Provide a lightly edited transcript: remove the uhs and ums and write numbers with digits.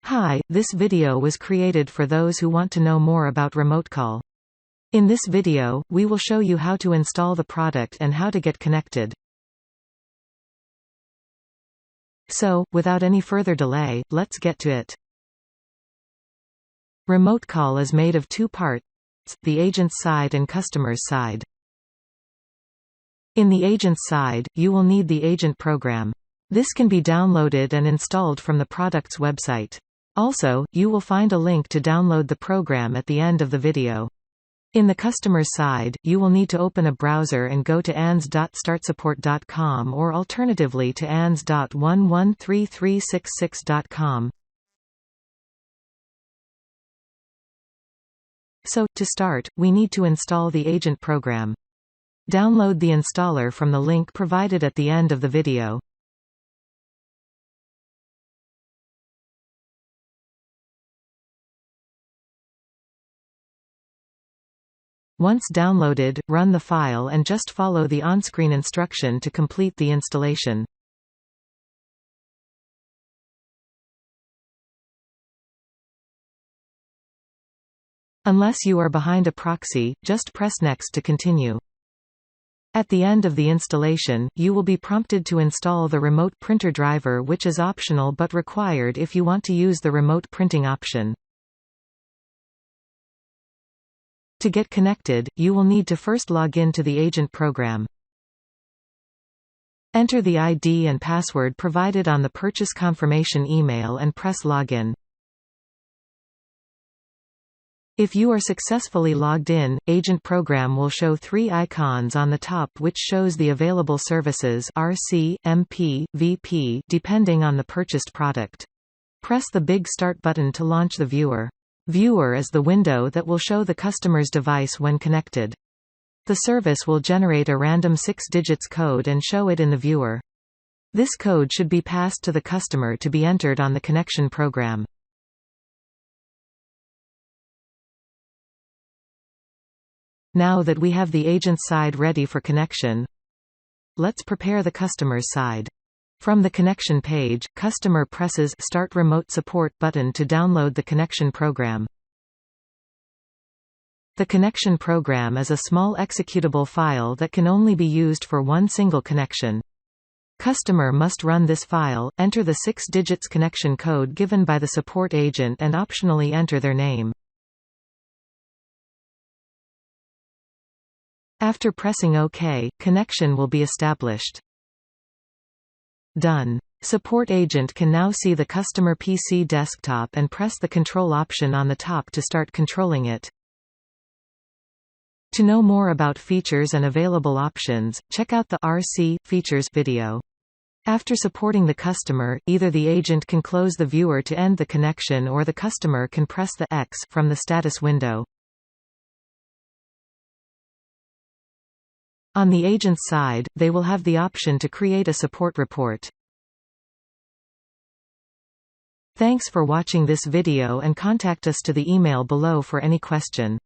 Hi, this video was created for those who want to know more about RemoteCall. In this video, we will show you how to install the product and how to get connected. So, without any further delay, let's get to it. RemoteCall is made of two parts, the agent's side and customer's side. In the agent's side, you will need the agent program. This can be downloaded and installed from the product's website. Also, you will find a link to download the program at the end of the video. In the customer's side, you will need to open a browser and go to ans.startsupport.com or alternatively to ans.113366.com. So, to start, we need to install the agent program. Download the installer from the link provided at the end of the video. Once downloaded, run the file and just follow the on-screen instruction to complete the installation. Unless you are behind a proxy, just press Next to continue. At the end of the installation, you will be prompted to install the remote printer driver, which is optional but required if you want to use the remote printing option. To get connected, you will need to first log in to the agent program. Enter the ID and password provided on the purchase confirmation email and press Login. If you are successfully logged in, Agent Program will show three icons on the top which shows the available services RC, MP, VP depending on the purchased product. Press the big Start button to launch the viewer. Viewer is the window that will show the customer's device when connected. The service will generate a random 6-digits code and show it in the viewer. This code should be passed to the customer to be entered on the connection program. Now that we have the agent side ready for connection, let's prepare the customer's side. From the connection page, customer presses Start Remote Support button to download the connection program. The connection program is a small executable file that can only be used for one single connection. Customer must run this file, enter the 6-digits connection code given by the support agent and optionally enter their name. After pressing OK, connection will be established. Done. Support agent can now see the customer PC desktop and press the control option on the top to start controlling it. To know more about features and available options, check out the RC features video. After supporting the customer, either the agent can close the viewer to end the connection or the customer can press the X from the status window. On the agent's side, they will have the option to create a support report. Thanks for watching this video and contact us to the email below for any question.